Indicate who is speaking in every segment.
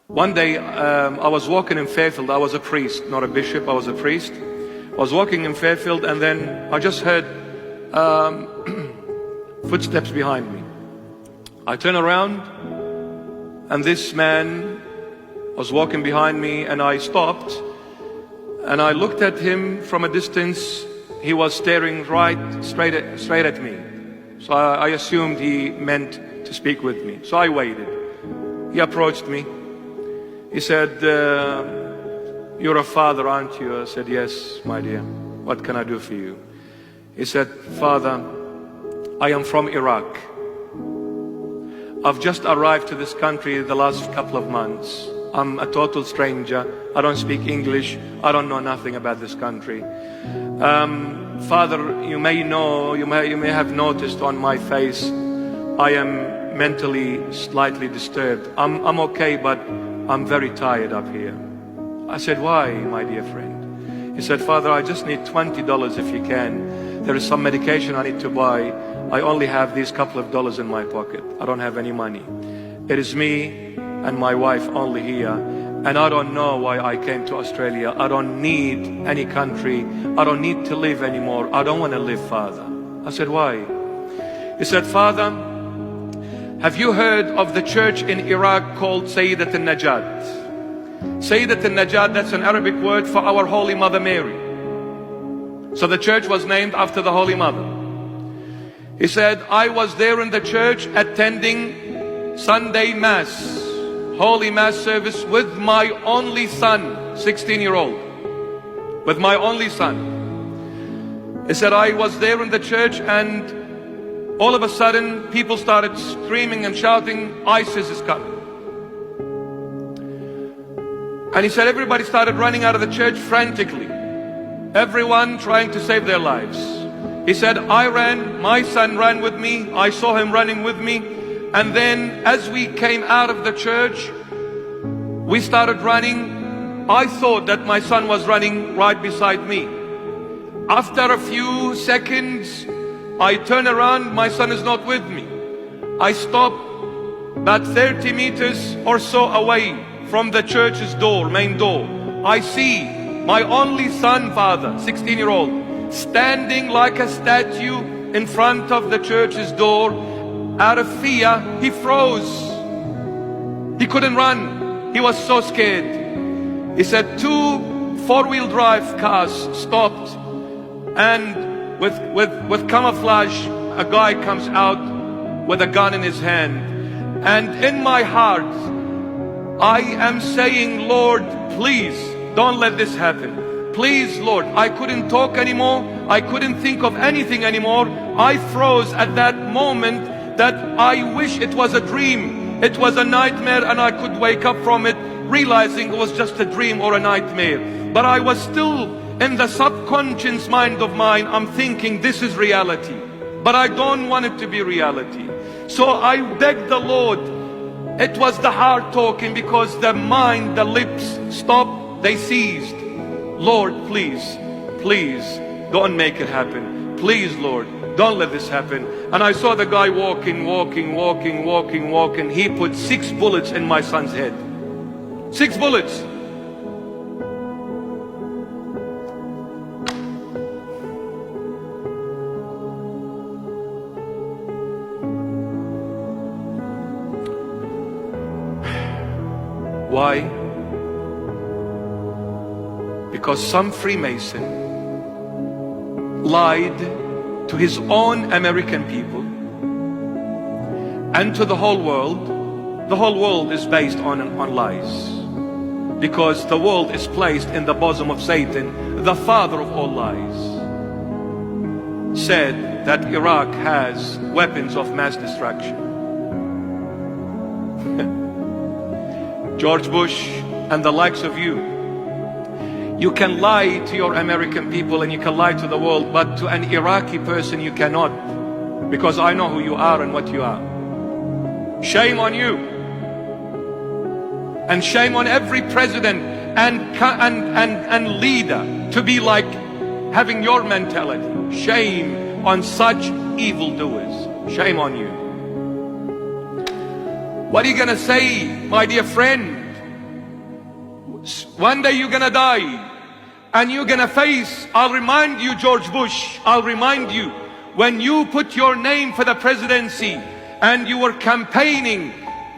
Speaker 1: One day, I was walking in Fairfield. I was a priest, not a bishop. I was a priest. I was walking in Fairfield, and then I just heard footsteps behind me. I turned around, and this man was walking behind me, and I stopped, and I looked at him from a distance. He was staring straight at me. So I assumed he meant to speak with me. So I waited. He approached me. He said, "You're a father, aren't you?" I said, "Yes, my dear. What can I do for you?" He said, "Father, I am from Iraq. I've just arrived to this country the last couple of months. I'm a total stranger. I don't speak English. I don't know nothing about this country. Father, you may have noticed on my face, I am mentally slightly disturbed. I'm okay, but I'm very tired up here." I said, "Why, my dear friend?" He said, "Father, I just need $20 if you can. There is some medication I need to buy. I only have these couple of dollars in my pocket. I don't have any money. It is me and my wife only here. And I don't know why I came to Australia. I don't need any country. I don't need to live anymore. I don't want to live, Father." I said, "Why?" He said, "Father, have you heard of the church in Iraq called Sayyidat al-Najat? Sayyidat al-Najat, that's an Arabic word for our Holy Mother Mary. So the church was named after the Holy Mother." He said, "I was there in the church attending Sunday Mass, Holy Mass service with my only son, 16-year-old, with my only son." He said, "I was there in the church, and all of a sudden people started screaming and shouting, 'ISIS is coming.' And he said everybody started running out of the church frantically, everyone trying to save their lives. He said, I ran, my son ran with me, I saw him running with me, and then as we came out of the church, we started running. I thought that my son was running right beside me. After a few seconds, I turn around, my son is not with me. I stop about 30 meters or so away from the church's door, main door. I see my only son, Father, 16-year-old, standing like a statue in front of the church's door. Out of fear, he froze. He couldn't run. He was so scared. He said 2 4-wheel drive cars stopped, and with camouflage, a guy comes out with a gun in his hand. And in my heart, I am saying, Lord, please don't let this happen. Please, Lord. I couldn't talk anymore. I couldn't think of anything anymore. I froze at that moment that I wish it was a dream. It was a nightmare, and I could wake up from it realizing it was just a dream or a nightmare. But I was still in the subconscious mind of mine. I'm thinking this is reality, but I don't want it to be reality. So I begged the Lord. It was the heart talking, because the mind, the lips stopped, they ceased. Lord, please, please don't make it happen. Please, Lord, don't let this happen. And I saw the guy walking. He put 6 bullets in my son's head. 6 bullets. Why? Because some Freemason lied to his own American people and to the whole world. The whole world is based on lies, because the world is placed in the bosom of Satan, the father of all lies. Said that Iraq has weapons of mass destruction. George Bush and the likes of you can lie to your American people and you can lie to the world, but to an Iraqi person you cannot, because I know who you are and what you are. Shame on you, and shame on every president and leader to be like having your mentality. Shame on such evildoers. Shame on you. What are you gonna say, my dear friend, One day you're gonna die. And you're gonna face, I'll remind you, George Bush, I'll remind you, when you put your name for the presidency and you were campaigning,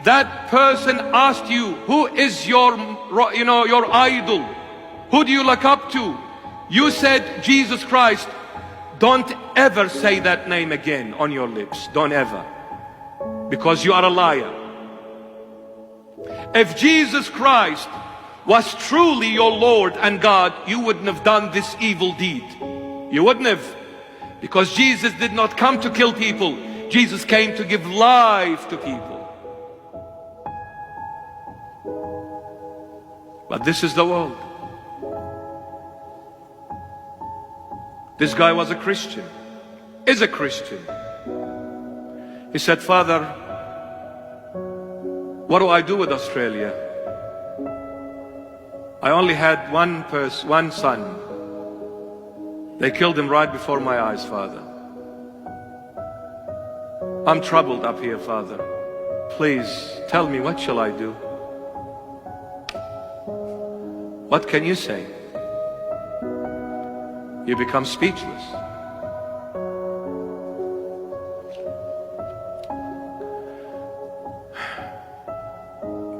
Speaker 1: that person asked you, who is your idol? Who do you look up to? You said, Jesus Christ. Don't ever say that name again on your lips. Don't ever. Because you are a liar. If Jesus Christ was truly your Lord and God, you wouldn't have done this evil deed. You wouldn't have. Because Jesus did not come to kill people. Jesus came to give life to people. But this is the world. This guy was a Christian, is a Christian. He said, Father, what do I do with Australia? I only had one son. They killed him right before my eyes, Father. I'm troubled up here, Father. Please tell me, what shall I do? What can you say? You become speechless.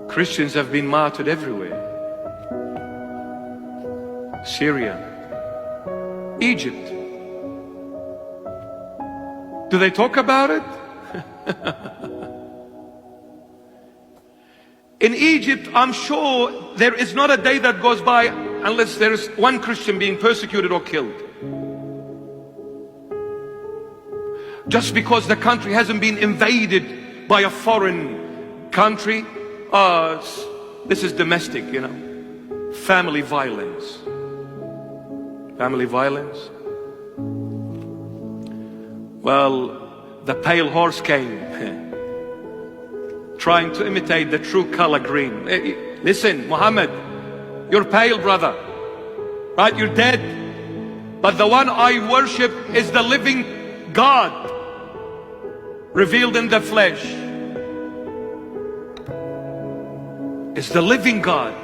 Speaker 1: Christians have been martyred everywhere. Syria, Egypt. Do they talk about it? In Egypt, I'm sure there is not a day that goes by unless there is one Christian being persecuted or killed. Just because the country hasn't been invaded by a foreign country, this is domestic, family violence. Family violence. Well, the pale horse came, trying to imitate the true color green. Listen, Muhammad, you're pale, brother, right? You're dead. But the one I worship is the living God, revealed in the flesh. It's the living God.